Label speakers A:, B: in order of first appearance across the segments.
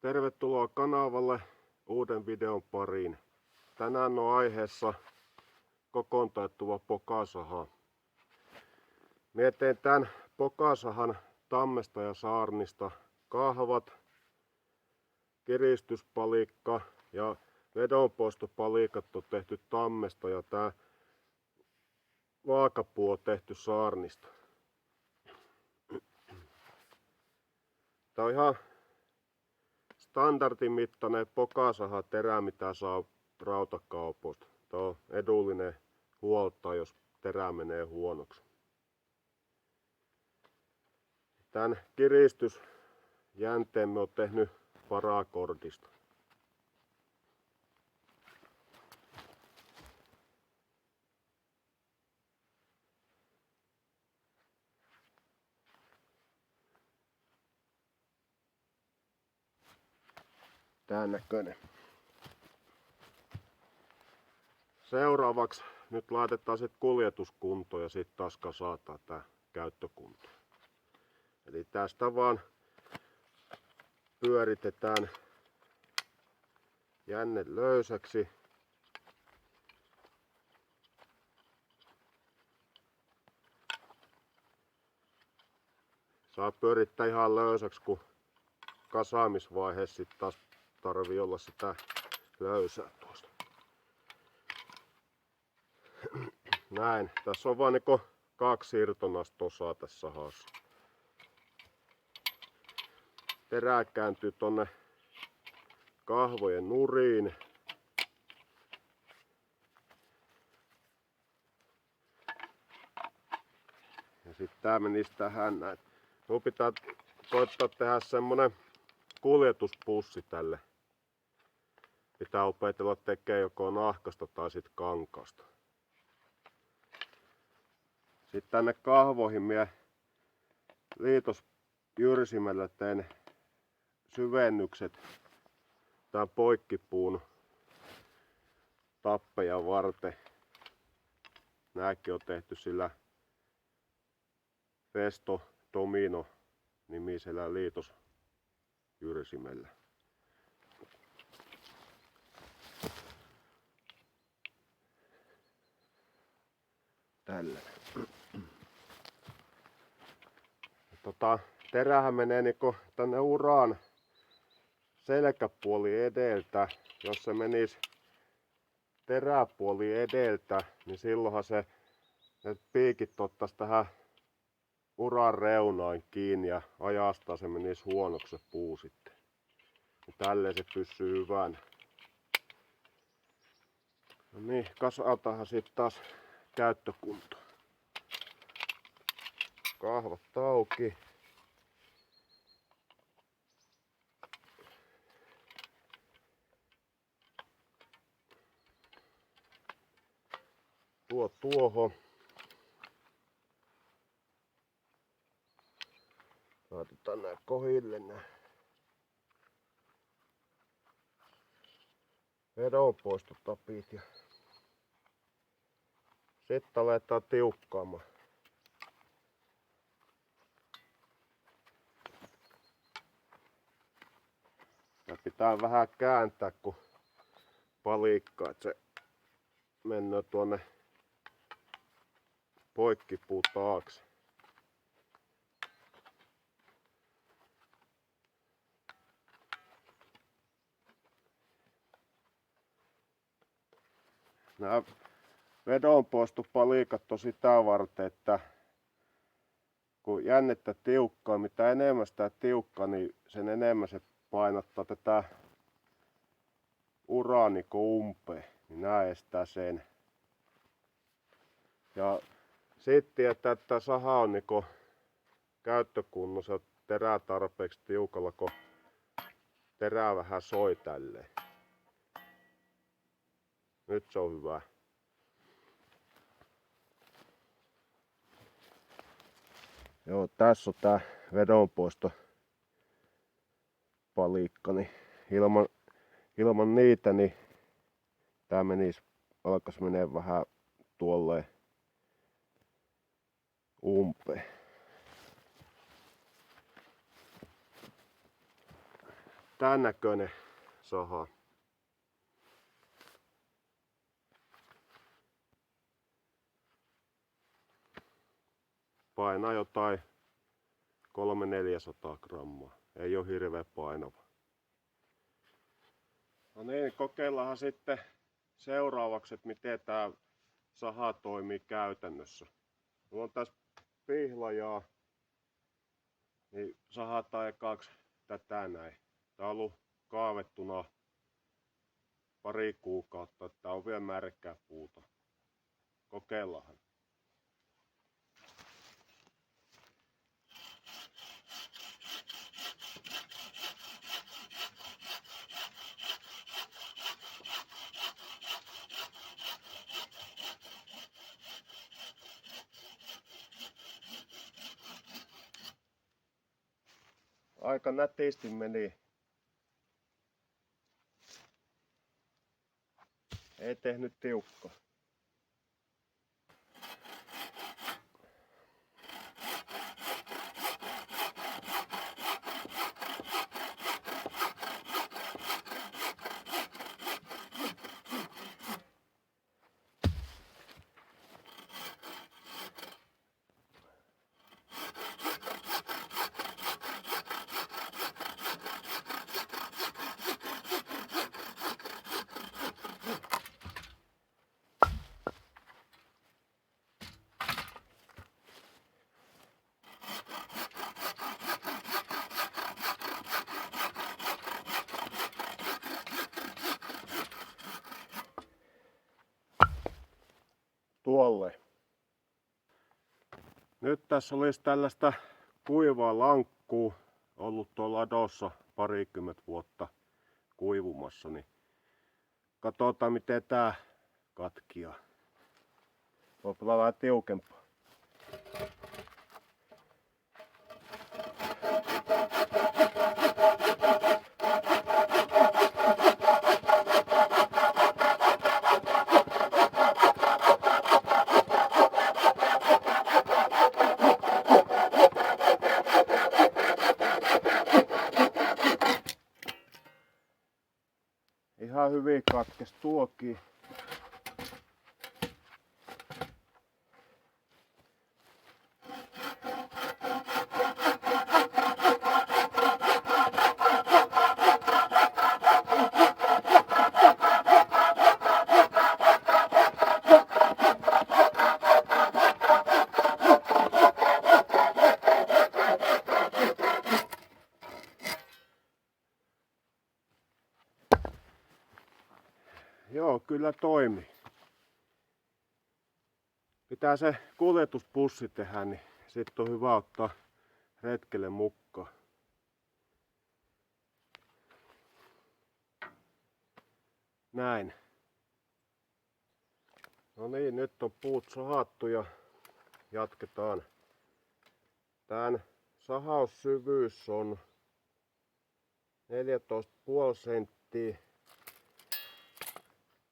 A: Tervetuloa kanavalle uuden videon pariin. Tänään on aiheessa kokoontaettuva pokasaha. Mie teen tän pokasahan tammesta ja saarnista kahvat, kiristyspalikka ja vedonpoistopalikat on tehty tammesta ja tää vaakapuu on tehty saarnista. Tää on ihan standardin mittainen pokasaha terä, mitä saa rautakaupoista. Tää on edullinen huoltaa, jos terä menee huonoksi. Tän kiristysjänteen me on tehnyt parakordista. Tän näköinen. Seuraavaksi nyt laitetaan sit kuljetuskuntoon ja sitten taas kasataan tää käyttökunto. Eli tästä vaan pyöritetään jänne löysäksi. Saa pyörittää ihan löysäksi, kun kasaamisvaiheessa sit taas tarvii olla sitä löysää tuosta. Näin. Tässä on vaan niinku 2 irtonasta osaa tässä sahassa. Terä kääntyy tonne kahvojen nuriin. Ja sitten tää menisi tähän näin. Mun pitää koittaa tehdä semmonen kuljetuspussi tälle. Pitää opetella tekee joko nahkasta tai sit kankaasta. Sitten tänne kahvoihin mie liitosjyrsimellä teen syvennykset tän poikkipuun tappeja varten. Nääkin on tehty sillä Festo Domino nimisellä liitosjyrsimellä. Tällä. Terähän menee niinku tänne uraan selkäpuoli edeltä. Jos se menisi teräpuoli edeltä, niin silloinhan ne piikit ottais tähän uran reunaan kiinni ja ajastaan se menisi huonoksi se puu sitten. Ja tälleen se pysyy hyvänä. No niin, kasataanhan sitten taas käyttökunto. Kahvat auki. Tuohon. Laitetaan nää kohille nää vedonpoistotapit ja sitten aletaan tiukkaamaan. Ja pitää vähän kääntää kun palikkaa, että se menee tuonne poikkipuu taakse. Nämä vedonpoistopalikat on sitä varten, että kun jännettä tiukkaa, mitä enemmän sitä tiukkaa, niin sen enemmän se painottaa tätä uraa niinku umpeen. Niin nää estää sen. Ja sitten tietää, että saha on niinku käyttökunnossa terä tarpeeksi tiukalla, kun terä vähän soi tälleen. Nyt se on hyvä. Joo, tässä on tää vedonpoistopalikka, niin ilman niitä niin tää alkas menee vähän tuolleen umpeen. tän näköinen saha. Painaa jotain 300-400 grammaa. Ei ole hirveän painava. No niin, kokeillaanhan sitten seuraavaksi, että miten tää saha toimii käytännössä. Mulla on tässä pihlajaa, niin sahataan ekaksi tätä näin. Tää on ollut kaavettuna pari kuukautta, että tää on vielä märkää puuta. Kokeillaanhan. Aika nätisti meni. Ei tehnyt tiukkaa. Tuolle. Nyt tässä olisi tällaista kuivaa lankkuu ollut tuolla ladossa parikymmentä vuotta kuivumassa, niin katsotaan miten tää katkia. Voi olla vähän tiukempaa. Ihan hyvin katkes tuokin. Joo, kyllä toimi. Pitää se kuljetuspussi tehdä, niin sit on hyvä ottaa retkelle mukaan. Näin. No niin, nyt on puut sahattu ja jatketaan. Tän sahaussyvyys on 14,5 senttiä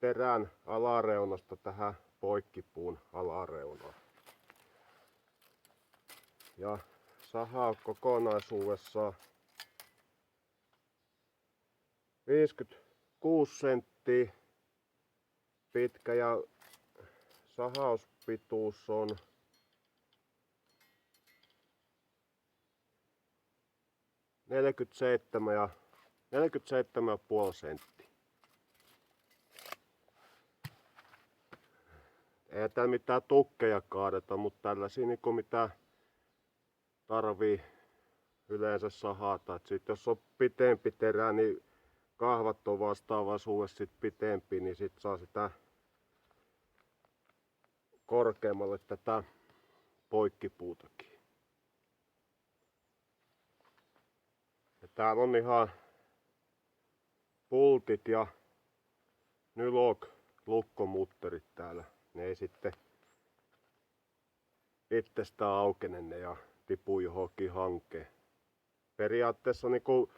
A: terän alareunasta tähän poikkipuun alareunaan. Ja saha kokonaisuudessaan 56 senttiä pitkä ja sahauspituus on 47,5 senttiä. Ei täällä mitään tukkeja kaadeta, mutta tällaisia niin mitä tarvii yleensä sahata. Et sit jos on pitempi terä, niin kahvat on vastaavaisuudessa sit pitempi, niin sit saa sitä korkeammalle tätä poikkipuutakin. Ja täällä on ihan pultit ja nylok lukkomutterit täällä. Ne ei sitten itsestään aukene ne ja tipu johonkin hankeen. Periaatteessa niinku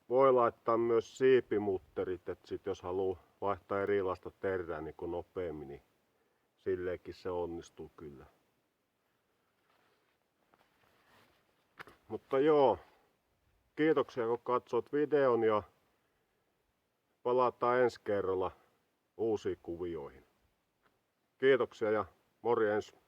A: voi laittaa myös siipimutterit, että sit jos haluaa vaihtaa erilaista terää niinku nopeammin, niin silleenkin se onnistuu kyllä. Mutta joo, kiitoksia kun katsoit videon ja palataan ensi kerralla uusiin kuvioihin. Kiitoksia ja morjens!